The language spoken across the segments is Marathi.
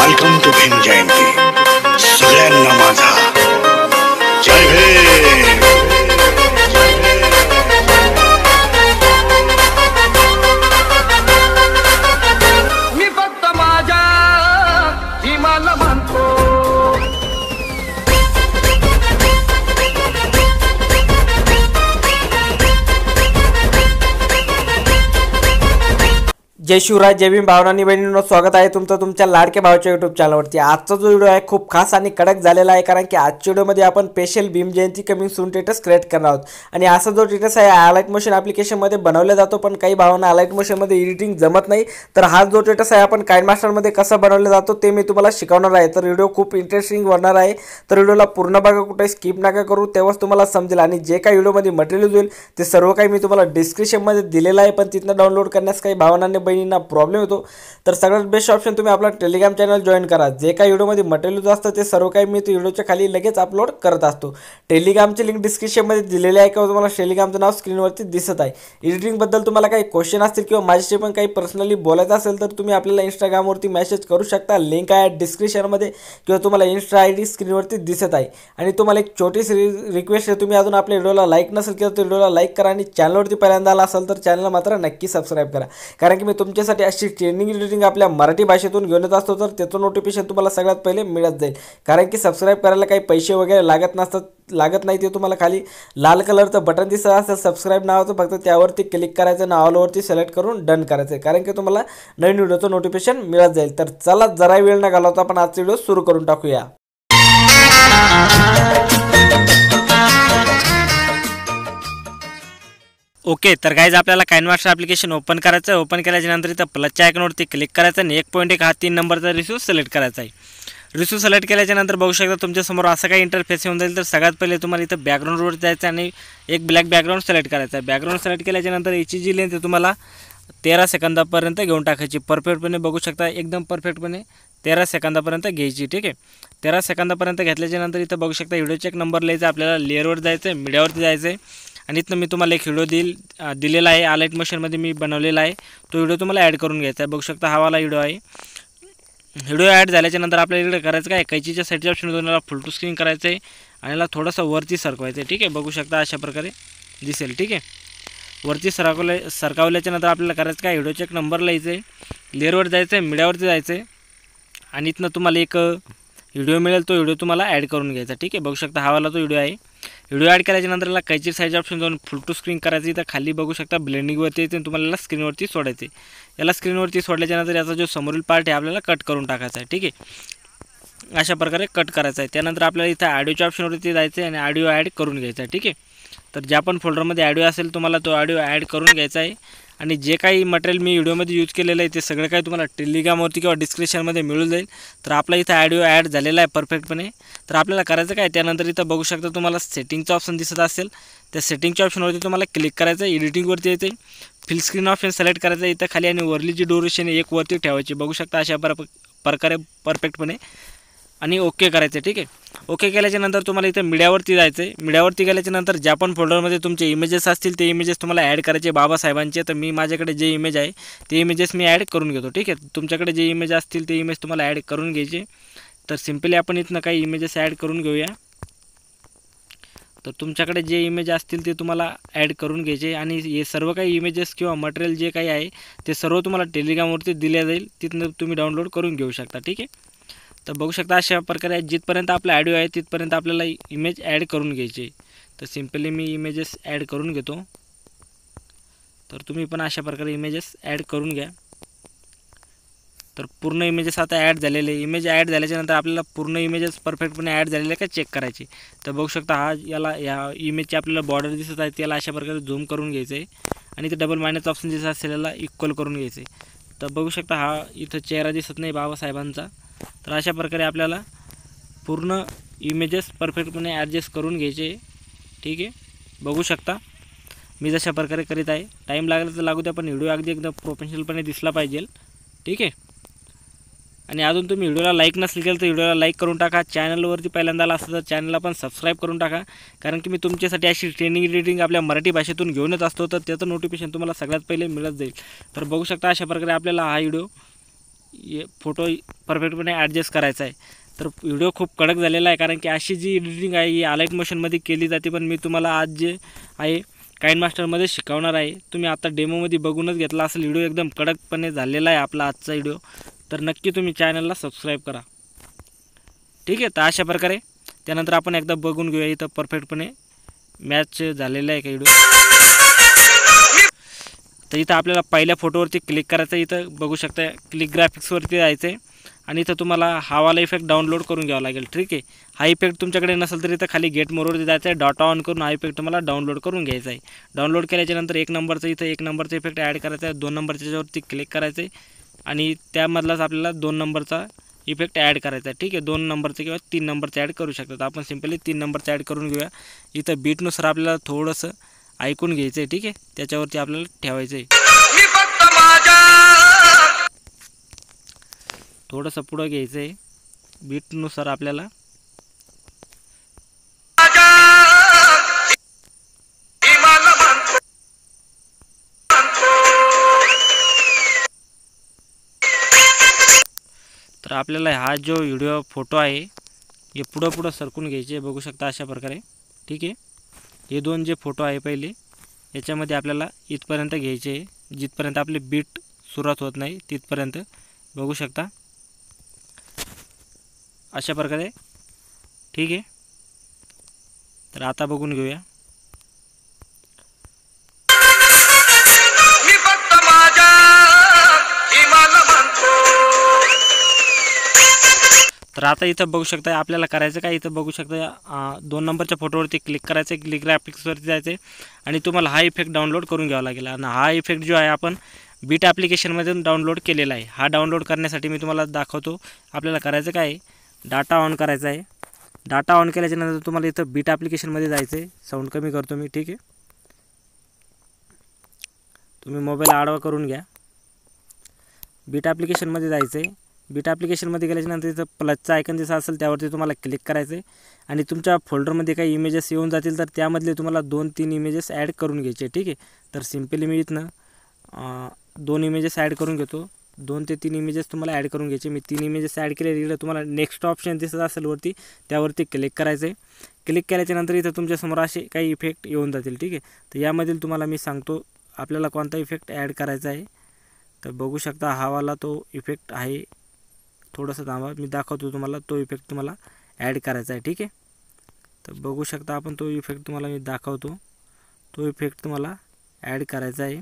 Welcome to Bhim Jayanti. सगळ्यांना माझा जय भीम। मी फक्त माझ्या भीमाला मानतो। जय शिवराय, जय भीम भावनांनी बहिणींनो, स्वागत आहे तुमचं तुमच्या लाडक्या भावाच्या यूट्यूब चॅनलवरती। आजचा जो व्हिडिओ आहे खूप खास आणि कडक झालेला आहे, कारण की आजच्या व्हिडिओमध्ये आपण special Bhim Jayanti coming soon status create करणार आहोत। आणि असा जो स्टेटस आहे अलाइट मोशन ॲप्लिकेशनमध्ये बनवला जातो, पण काही भावांना अलाइट मोशनमध्ये एडिटिंग जमत नाही। तर हा जो स्टेटस आहे आपण काइनमास्टरमध्ये कसा बनवला जातो ते मी तुम्हाला शिकवणार आहे। तर व्हिडिओ खूप इंटरेस्टिंग होणार आहे, तर व्हिडिओला पूर्ण बघा, कुठे स्किप नका करू, तेव्हाच तुम्हाला समजेल। आणि जे काही व्हिडिओमध्ये मटेरियल होईल ते सर्व काही मी तुम्हाला डिस्क्रिप्शनमध्ये दिलेलं आहे, पण तिथनं डाउनलोड करण्यास काही भावनांनी बहिणींना प्रॉब्लेम होतो। तर सगळ्यात बेस्ट ऑप्शन तुम्ही आपला टेलिग्राम चॅनल जॉईन करा। जे काही व्हिडिओमध्ये मटेरियल असतं ते सर्व काही मी व्हिडिओच्या खाली लगेच अपलोड करत असतो। टेलिग्रामची लिंक डिस्क्रिप्शनमध्ये दिलेली आहे, किंवा तुम्हाला टेलिग्रामचं नाव स्क्रीनवरती दिसत आहे। एडिटिंगबद्दल तुम्हाला काही क्वेश्चन असतील किंवा माझ्याशी पण काही पर्सनली बोलायचं असेल तर तुम्ही आपल्याला इंस्टाग्रामवरती मेसेज करू शकता। लिंक आहे डिस्क्रिप्शनमध्ये, किंवा तुम्हाला इन्स्टा ID स्क्रीनवरती दिसत आहे। आणि तुम्हाला एक छोटीशी रिक्वेस्ट आहे, तुम्ही अजून आपल्या व्हिडिओला लाईक नसेल केलं तर व्हिडिओला लाईक करा, आणि चॅनलवरती पहिल्यांदा आला असेल तर चॅनलला मात्र नक्की सबस्क्राईब करा, कारण की मी तुमच्यासाठी अशी ट्रेनिंग एडिटिंग आपल्या मराठी भाषेतून घेऊन येत असतो। तर त्याचं नोटिफिकेशन तुम्हाला सगळ्यात पहिले मिळत जाईल, कारण की सबस्क्राईब करायला काही पैसे वगैरे लागत नाही। ते तुम्हाला खाली लाल कलरचं बटन दिसत असेल सबस्क्राईब नावाचं, फक्त त्यावरती क्लिक करायचं आणि ऑलवरती सिलेक्ट करून डन करायचं, कारण की तुम्हाला नवीन व्हिडिओचं नोटिफिकेशन मिळत जाईल। तर चला जरा वेळ न घालवता आपण आजचा व्हिडिओ सुरू करून टाकूया। ओके, तर गाइज आपल्याला काइनमास्टर ॲप्लिकेशन ओपन करायचं आहे। ओपन केल्याच्यानंतर इथं प्लसच्या आयकॉनवरती क्लिक करायचं आणि 1.1 हा 3 नंबरचा रिस्यू सिलेक्ट करायचा आहे। रिस्यू सिलेक्ट केल्याच्यानंतर बघू शकता तुमच्यासमोर असं काही इंटरफेस येऊन जाईल। तर सगळ्यात पहिले तुम्हाला इथं बॅकग्राऊंडवर जायचं आणि एक ब्लॅक बॅकग्राऊंड सिलेक्ट करायचा आहे। बॅकग्राऊंड सिलेक्ट केल्याच्यानंतर याची जी लेंथ आहे तुम्हाला 13 सेकंदापर्यंत घेऊन टाकायची। परफेक्टपणे बघू शकता, एकदम परफेक्टपणे 13 सेकंदापर्यंत घ्यायची। ठीक आहे, 13 सेकंदापर्यंत घेतल्याच्यानंतर इथं बघू शकता व्हिडिओचे एक नंबर लिहायचा, आपल्याला लेअरवर जायचं आहे, मीडियावरती जायचं आहे। आणि इथनं मी तुम्हाला एक व्हिडिओ दिलेला आहे, अलाइट मोशनमध्ये मी बनवलेला आहे, तो व्हिडिओ तुम्हाला ॲड करून घ्यायचा आहे। बघू शकता हा वाला व्हिडिओ आहे। व्हिडिओ ॲड झाल्याच्यानंतर आपल्याला इकडे करायचं काय, कैचीच्या साईडच्या ऑप्शनमधून याला फुल टू स्क्रीन करायचं आहे आणि याला थोडंसं वरती सरकवायचं आहे। ठीक आहे, बघू शकता अशा प्रकारे दिसेल। ठीक आहे, वरती सरकावल्याच्यानंतर आपल्याला करायचं काय, व्हिडिओचे एक नंबर लिहायचं आहे, लेअरवर जायचं आहे, मीडियावरती जायचं आहे, आणि इथनं तुम्हाला एक व्हिडिओ मिळेल, तो व्हिडिओ तुम्हाला ॲड करून घ्यायचा। ठीक आहे, बघू शकता हा वाला तो व्हिडिओ आहे। व्हिडिओ ॲड केल्याच्यानंतर याला कैची साईडच्या ऑप्शन जाऊन फुल टू स्क्रीन करायचं, इथं खाली बघू शकता ब्लेंडिंगवरती येते, तुम्हाला याला स्क्रीनवरती सोडायचे। याला स्क्रीनवरती सोडल्याच्यानंतर याचा जो समोरील पार्ट आहे आपल्याला कट करून टाकायचा आहे। ठीक आहे, अशा प्रकारे कट करायचा आहे। त्यानंतर आपल्याला इथं ऑडिओच्या ऑप्शनवरती जायचं आहे आणि ऑडिओ ॲड करून घ्यायचा आहे। ठीक आहे, तर ज्या पण फोल्डरमध्ये ऑडिओ असेल तुम्हाला तो ऑडिओ ॲड करून घ्यायचा आहे। आणि जे काही मटेरियल मी व्हिडिओमध्ये यूज केलेलं आहे ते सगळं काही तुम्हाला टेलिग्रामवरती किंवा डिस्क्रिप्शनमध्ये मिळून जाईल। तर आपला इथं ऑडिओ ॲड झालेला आहे परफेक्टपणे। तर आपल्याला करायचं काय, त्यानंतर इथं बघू शकता तुम्हाला सेटिंगचं ऑप्शन दिसत असेल, त्या सेटिंगच्या ऑप्शनवरती तुम्हाला क्लिक करायचं आहे, एडिटिंगवरती यायचं आहे, फिल स्क्रीन ऑप्शन सिलेक्ट करायचं आहे इथं खाली, आणि वरली जी ड्युरेशन आहे एक वरती ठेवायची। बघू शकता अशा प्रकारे परफेक्टपणे, आणि ओके करायचं आहे। ठीक आहे, ओके केल्याच्यानंतर तुम्हाला इथं मीडियावरती जायचं आहे। मीडियावरती गेल्याच्यानंतर ज्या पण फोल्डरमध्ये तुमचे इमेजेस असतील ते इमेजेस तुम्हाला ॲड करायचे बाबासाहेबांचे। तर मी माझ्याकडे जे इमेज आहे ते इमेजेस मी ॲड करून घेतो। ठीक आहे, तुमच्याकडे जे इमेज असतील ते इमेज तुम्हाला ॲड करून घ्यायचे। तर सिम्पली आपण इथनं काही इमेजेस ॲड करून घेऊया। तर तुमच्याकडे जे इमेज असतील ते तुम्हाला ॲड करून घ्यायचे, आणि हे सर्व काही इमेजेस किंवा मटेरियल जे काही आहे ते सर्व तुम्हाला टेलिग्रामवरती दिल्या जाईल, तिथनं तुम्ही डाउनलोड करून घेऊ शकता। ठीक आहे, तर बघू शकता अशा प्रकारे जिथपर्यंत आपला ऑडिओ आहे तिथपर्यंत आपल्याला इमेज ॲड करून घ्यायची। तर सिम्पली मी इमेजेस ॲड करून घेतो। तर तुम्ही पण अशा प्रकारे इमेजेस ॲड करून घ्या। तर पूर्ण इमेजेस आता ॲड झालेले, इमेज ॲड झाल्याच्यानंतर आपल्याला पूर्ण इमेजेस परफेक्टपणे ॲड झालेले का चेक करायचे। तर बघू शकता या इमेजची आपल्याला बॉर्डर दिसत आहे, त्याला अशा प्रकारे झूम करून घ्यायचं आहे, आणि ते डबल मायनस ऑप्शन दिसत असेल याला इक्वल करून घ्यायचं आहे। तर बघू शकता हा इथं चेहरा दिसत नाही बाबासाहेबांचा। तर अशा प्रकारे आपल्याला पूर्ण इमेजेस परफेक्टपणे ॲडजस्ट करून घ्यायचे। ठीक आहे, बघू शकता मी जशा प्रकारे करीत आहे। टाईम लागला तर लागू द्या, पण व्हिडिओ अगदी एकदम प्रोफेशनलपणे दिसला पाहिजे। ठीक आहे, आणि अजून तुम्ही व्हिडिओला लाईक नसेल केलं तर व्हिडिओला लाईक करून टाका। चॅनलवरती पहिल्यांदा आला असेल तर चॅनलला पण सबस्क्राईब करून टाका, कारण की मी तुमच्यासाठी अशी ट्रेनिंग एडिटिंग आपल्या मराठी भाषेतून घेऊन येत असतो, तर त्याचं नोटिफिकेशन तुम्हाला सगळ्यात पहिले मिळत जाईल। तर बघू शकता अशा प्रकारे आपल्याला हा व्हिडिओ फोटो परफेक्टपणे ॲडजस्ट करायचा आहे. तर व्हिडिओ खूप कडक झालेला आहे, कारण की अशी जी एडिटिंग आहे ही अलाइट मोशनमध्ये केली जाते, पण मी तुम्हाला आज जे आहे काइनमास्टरमध्ये शिकवणार आहे. तुम्ही आता डेमोमध्ये बघूनच घेतला असेल, व्हिडिओ एकदम कडकपणे झालेला आहे आपला आजचा व्हिडिओ. तर नक्की तुम्ही चॅनलला सबस्क्राईब करा, ठीक आहे. तर अशा प्रकारे त्यानंतर आपण एकदा बघून घेऊया इथं परफेक्टपणे मॅच झालेला आहे का व्हिडिओ. तर इथं आपल्याला पहिल्या फोटोवरती क्लिक करायचं आहे. इथं बघू शकता क्लिक ग्राफिक्सवरती जायचं आहे आणि इथं तुम्हाला हा वाला इफेक्ट डाउनलोड करून घ्यावा लागेल, ठीक आहे. हा इफेक्ट तुमच्याकडे नसेल तर इथं खाली गेट मोडवरती जायचं आहे, डाटा ऑन करून हा इफेक्ट तुम्हाला डाउनलोड करून घ्यायचा आहे. डाउनलोड केल्याच्यानंतर एक नंबरचा इफेक्ट ॲड करायचा आहे. 2 नंबरच्या याच्यावरती क्लिक करायचं आहे आणि त्यामधलाच आपल्याला 2 नंबरचा इफेक्ट ॲड करायचा आहे, ठीक आहे. 2 नंबरचं किंवा 3 नंबरचं ॲड करू शकतात. आपण सिम्पली 3 नंबरचं ॲड करून घेऊया. इथं बीटनुसार आपल्याला थोडंसं ऐकून घ्यायचं आहे, ठीक आहे. त्याच्यावरती आपल्याला ठेवायचं आहे. थोडंसं पुढं घ्यायचं आहे बीटनुसार आपल्याला. तर आपल्याला हा जो व्हिडिओ फोटो आहे हे पुढं सरकून घ्यायचे, बघू शकता अशा प्रकारे, ठीक आहे. हे 2 जे फोटो आहे पहिले याच्यामध्ये आपल्याला इथपर्यंत घ्यायचे आहे, जिथपर्यंत आपली बीट सुरुवात होत नाही तिथपर्यंत, बघू शकता अशा प्रकारे, ठीक आहे. तर आता बघून घेऊया. तर आता इथं बघू शकता आपल्याला करायचं काय, इथं बघू शकता 2 नंबरच्या फोटोवरती क्लिक करायचं, क्लिक ग्राफिक्सवरती जायचं आणि तुम्हाला हा इफेक्ट डाउनलोड करून घ्यावा लागेल. आणि हा इफेक्ट जो आहे आपण बीट ॲप्लिकेशनमधून डाउनलोड केलेला आहे. हा डाउनलोड करण्यासाठी मी तुम्हाला दाखवतो. आपल्याला करायचं काय, डाटा ऑन करायचा आहे. डाटा ऑन केल्याच्यानंतर तुम्हाला इथं बीट ॲप्लिकेशनमध्ये जायचं आहे. साऊंड कमी करतो मी, ठीक आहे. तुम्ही मोबाईल आडवा करून घ्या. बीट ॲप्लिकेशनमध्ये जायचं आहे. बीट ॲप्लिकेशनमध्ये गेल्याच्यानंतर इथं प्लसचा आयकन दिसत असेल त्यावरती तुम्हाला क्लिक करायचं आहे आणि तुमच्या फोल्डरमध्ये काही इमेजेस येऊन जातील तर त्यामधले तुम्हाला 2-3 इमेजेस ॲड करून घ्यायचे, ठीक आहे. तर सिम्पली मी इथनं 2 इमेजेस ॲड करून घेतो. 2 ते 3 इमेजेस तुम्हाला ॲड करून घ्यायचे. मी 3 इमेजेस ॲड केले. इकडे तुम्हाला नेक्स्ट ऑप्शन दिसत असेल वरती, त्यावरती क्लिक करायचं आहे. क्लिक केल्याच्यानंतर इथं तुमच्यासमोर असे काही इफेक्ट येऊन जातील, ठीक आहे. तर यामधील तुम्हाला मी सांगतो आपल्याला कोणता इफेक्ट ॲड करायचा आहे. तर बघू शकता हा वाला तो इफेक्ट आहे. थोडंसं थांबा, मी दाखवतो तुम्हाला. तो इफेक्ट तुम्हाला ॲड करायचा आहे, ठीक आहे. तर बघू शकता आपण तो इफेक्ट तुम्हाला मी दाखवतो. तो इफेक्ट तुम्हाला ॲड करायचा आहे.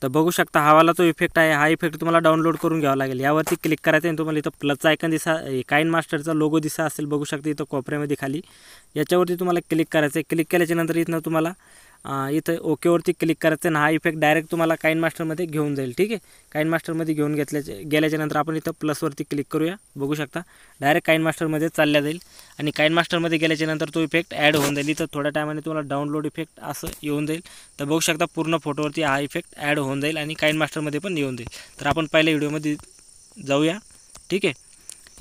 तर बघू शकता हा वाला तो इफेक्ट आहे. हा इफेक्ट तुम्हाला डाउनलोड करून घ्यावा लागेल. यावरती क्लिक करायचं आहे. तुम्हाला इथं प्लसचा आयकन काइनमास्टरचा लोगो दिसा असेल, बघू शकता इथं कोपऱ्यामध्ये खाली. याच्यावरती तुम्हाला क्लिक करायचं आहे. क्लिक केल्याच्यानंतर इथनं तुम्हाला इथं ओकेवरती क्लिक करायचं आहे. हा इफेक्ट डायरेक्ट तुम्हाला काइनमास्टरमध्ये घेऊन जाईल, ठीक आहे. काइनमास्टरमध्ये घेऊन गेल्याच्यानंतर आपण इथं प्लसवरती क्लिक करूया. बघू शकता डायरेक्ट काइनमास्टरमध्ये चालल्या जाईल आणि काइनमास्टरमध्ये गेल्याच्यानंतर तो इफेक्ट ॲड होऊन जाईल. इथं थोड्या टायमाने तुम्हाला डाउनलोड इफेक्ट असं येऊन जाईल. तर बघू शकता पूर्ण फोटोवरती हा इफेक्ट ॲड होऊन जाईल आणि काइनमास्टरमध्ये पण येऊन जाईल. तर आपण पहिल्या व्हिडिओमध्ये जाऊया, ठीक आहे.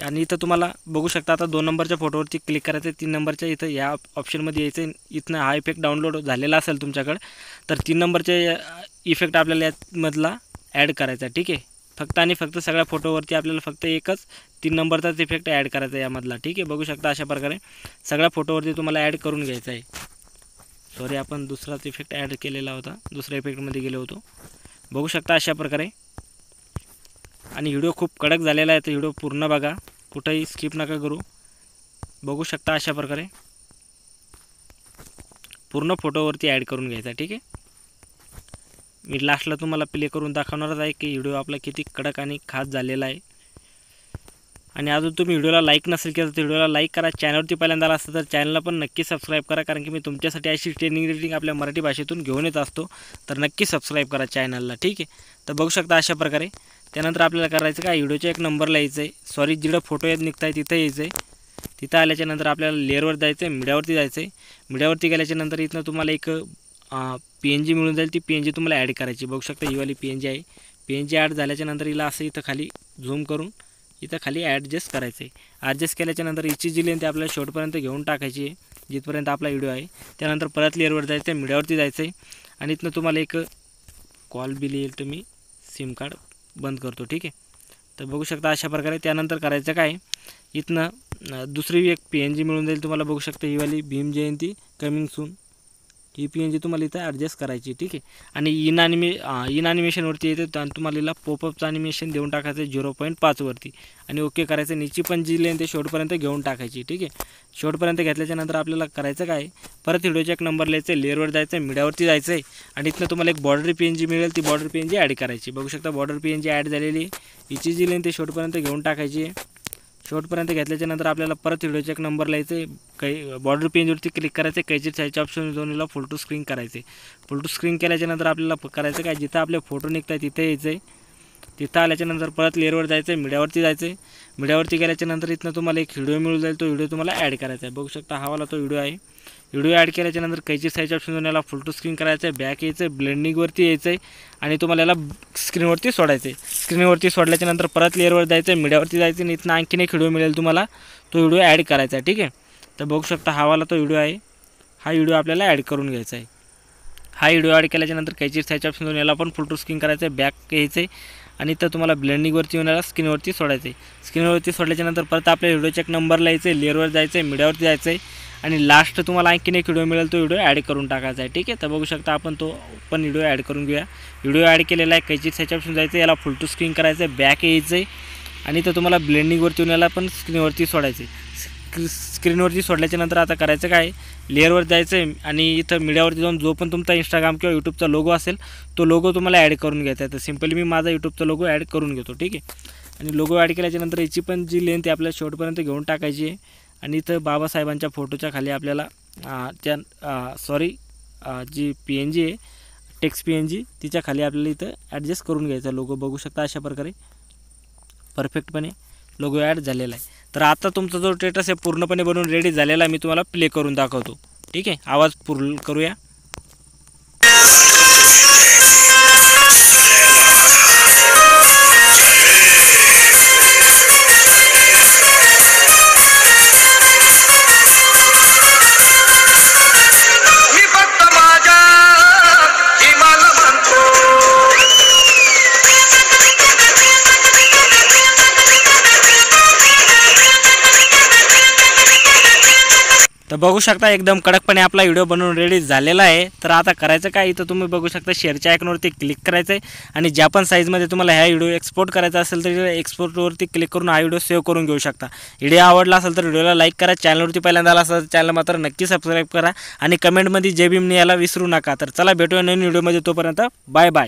आणि इथं तुम्हाला बघू शकता आता 2 नंबरच्या फोटोवरती क्लिक करायचं आहे. 3 नंबरच्या इथं या ऑप्शनमध्ये यायचं आहे. इथनं हा इफेक्ट डाउनलोड झालेला असेल तुमच्याकडं तर 3 नंबरचे इफेक्ट आपल्याला यामधला ॲड करायचा आहे, ठीक आहे. फक्त आणि फक्त सगळ्या फोटोवरती आपल्याला फक्त एकच 3 नंबरचाच इफेक्ट ॲड करायचा आहे यामधला, ठीक आहे. बघू शकता अशा प्रकारे सगळ्या फोटोवरती तुम्हाला ॲड करून घ्यायचा आहे. सॉरी, आपण दुसराच इफेक्ट ॲड केलेला होता, दुसऱ्या इफेक्टमध्ये गेलो होतो. बघू शकता अशा प्रकारे. आणि व्हिडिओ खूप कडक झालेला आहे, तर व्हिडिओ पूर्ण बघा, कुठंही स्किप नका करू. बघू शकता अशा प्रकारे पूर्ण फोटोवरती ॲड करून घ्यायचा, ठीक आहे. मी लास्टला तुम्हाला प्ले करून दाखवणारच आहे की व्हिडिओ आपला किती कडक आणि खास झालेला आहे. आणि अजून तुम्ही व्हिडिओला लाईक नसेल केलं तर व्हिडिओला लाईक करा. चॅनलवरती पहिल्यांदा आला असतं तर चॅनलला पण नक्की सबस्क्राईब करा, कारण की मी तुमच्यासाठी अशी ट्रेनिंग रेटिंग आपल्या मराठी भाषेतून घेऊन येत असतो. तर नक्की सबस्क्राईब करा चॅनलला, ठीक आहे. तर बघू शकता अशा प्रकारे. त्यानंतर आपल्याला करायचं काय, व्हिडिओच्या 1 नंबरला यायचं आहे. सॉरी, जिकडं फोटो येत निघत आहे तिथं यायचं आहे. तिथं आल्याच्यानंतर आपल्याला लेअरवर जायचं आहे, मीडियावरती जायचं आहे. मीडियावरती गेल्याच्यानंतर इथनं तुम्हाला एक PNG मिळून जाईल. ती PNG तुम्हाला ॲड करायची. बघू शकता ही वाली PNG आहे. PNG ॲड झाल्याच्यानंतर हिला असं इथं खाली झूम करून इथं खाली ॲडजस्ट करायचं आहे. ॲडजस्ट केल्याच्यानंतर हिची जी लेंथ आपल्याला शेवटपर्यंत घेऊन टाकायची आहे, जिथपर्यंत आपला व्हिडिओ आहे. त्यानंतर परत लेअरवर जायचं आहे, मीडियावरती जायचं आहे आणि इथनं तुम्हाला एक कॉल बिल येईल तर मी सिम कार्ड बंद करतो. ठीक आहे. तर बघू शकता अशा प्रकारे. त्यानंतर करायचं काय, इथनं दुसरी एक PNG मिळून जाईल तुम्हाला. बघू शकता ही वाली भीम जयंती कमिंग सून, ही PNG तुम्हाला इथं ॲडजस्ट करायची. ठीक आहे. आणि इन ॲनिमेशनवरती येते आणि तुम्हाला इला पॉपअपचं ॲनिमेशन देऊन टाकायचं 0.5 वरती आणि ओके करायचं. नीची पण जी लेंथ आहे शेवटपर्यंत घेऊन टाकायची. ठीक आहे. शेवटपर्यंत घेतल्याच्यानंतर आपल्याला करायचं काय, परत व्हिडिओच्या एक नंबर लिहायचं, लेअरवर जायचं आहे, मीडियावरती जायचं आहे आणि इथनं तुम्हाला एक बॉर्डर PNG मिळेल. ती बॉर्डर PNG ॲड करायची. बघू शकता बॉर्डर PNG ॲड झालेली. हिची जी लेंथ आहे शेवटपर्यंत घेऊन टाकायची आहे. शेवटपर्यंत घेतल्याच्यानंतर आपल्याला परत व्हिडिओचा एक नंबर लिहायचं आहे. काही बॉर्डर पेजवरती क्लिक करायचं आहे. कैची साईजच्या ऑप्शन दोन्हीला फुल टू स्क्रीन करायचे. फुल टू स्क्रीन केल्याच्यानंतर आपल्याला करायचं काय, जिथं आपले फोटो निघत आहे तिथे यायचं आहे. तिथं आल्याच्यानंतर परत लेअरवर जायचं आहे, मीडियावरती जायचं आहे. मीडियावरती गेल्याच्यानंतर इथनं तुम्हाला एक व्हिडिओ मिळून जाईल. तो व्हिडिओ तुम्हाला ॲड करायचा आहे. बघू शकता हा वाला तो व्हिडिओ आहे. व्हिडिओ ॲड केल्याच्यानंतर कैची साईजच्या ऑप्शन याला फुल टू स्क्रीन करायचं आहे. बॅक यायचं आहे, ब्लेंडिंगवरती यायचं आहे आणि तुम्हाला याला स्क्रीनवरती सोडायचं आहे. स्क्रीनवरती सोडल्याच्यानंतर परत लेअरवर जायचं आहे, मीडियावरती जायचं आणि इथनं आणखीन एक व्हिडिओ मिळेल तुम्हाला. तो व्हिडिओ ॲड करायचा आहे. ठीक आहे. तर बघू शकता हा वाला तो व्हिडिओ आहे. हा व्हिडिओ आपल्याला ॲड करून घ्यायचा आहे. हा व्हिडिओ ॲड केल्याच्यानंतर कैची साईजच्या ऑप्शन याला पण फुल टू स्क्रीन करायचं आहे. बॅक यायचं आहे आणि तर तुम्हाला ब्लेंडिंगवरती येऊन याला स्क्रीनवरती सोडायचं आहे. स्क्रीनवरती सोडल्याच्यानंतर परत आपल्या व्हिडिओच्या एक नंबर लिहायचं आहे, लेअरवर जायचं आहे, मीडियावरती जायचं आहे आणि लास्ट तुम्हाला आणखीन एक व्हिडिओ मिळेल. तो व्हिडिओ ॲड करून टाकायचा आहे. ठीक आहे. तर बघू शकता आपण तो पण व्हिडिओ ॲड करून घेऊया. व्हिडिओ ॲड केलेला आहे. कैची साईजच्या ऑप्शन जायचं आहे, याला फुल टू स्क्रीन करायचं आहे, बॅक यायचं आहे आणि तर तुम्हाला ब्लेंडिंगवरती येऊन याला पण स्क्रीनवरती सोडायचं आहे. स्क्रीनवरती सोडल्याच्यानंतर आता करायचं काय, लेअरवर जायचं आहे आणि इथं मीडियावरती जाऊन जो पण तुमचा इंस्टाग्राम किंवा यूट्यूबचा लोगो असेल तो लोगो तुम्हाला ॲड करून घ्यायचा आहे. तर सिम्पली मी माझा यूट्यूबचा लोगो ॲड करून घेतो. ठीक आहे. आणि लोगो ॲड केल्याच्यानंतर याची पण जी लेंथ आहे आपल्याला शेवटपर्यंत घेऊन टाकायची आहे आणि इथं बाबासाहेबांच्या फोटोच्या खाली आपल्याला जी PNG आहे टेक्स्ट PNG तिच्या खाली आपल्याला इथं ॲडजस्ट करून घ्यायचा लोगो. बघू शकता अशा प्रकारे परफेक्टपणे लोगो ॲड झालेला आहे. तर आता तुमचा जो स्टेटस आहे पूर्णपणे बनवून रेडी झालेला आहे. मी तुम्हाला प्ले करून दाखवतो. ठीक आहे. आवाज पूर्ण करूया. मी फक्त माझ्या जीवाला मानतो. तर बघू शकता एकदम कडकपणे आपला व्हिडिओ बनवून रेडी झालेला आहे. तर आता करायचं काय, इथं तुम्ही बघू शकता शेअरच्या आयकॉनवरती क्लिक करायचं आहे आणि ज्या पण साईजमध्ये तुम्हाला हा व्हिडिओ एक्सपोर्ट करायचा असेल तर एक्सपोर्टवरती क्लिक करून हा व्हिडिओ सेव्ह करून घेऊ शकता. व्हिडिओ आवडला असेल तर व्हिडिओला लाईक करा. चॅनलवरती पहिल्यांदा आला असेल तर चॅनल मात्र नक्की सबस्क्राईब करा आणि कमेंटमध्ये जय भीम याला विसरू नका. तर चला भेटूया नवीन व्हिडिओमध्ये. तोपर्यंत बाय बाय.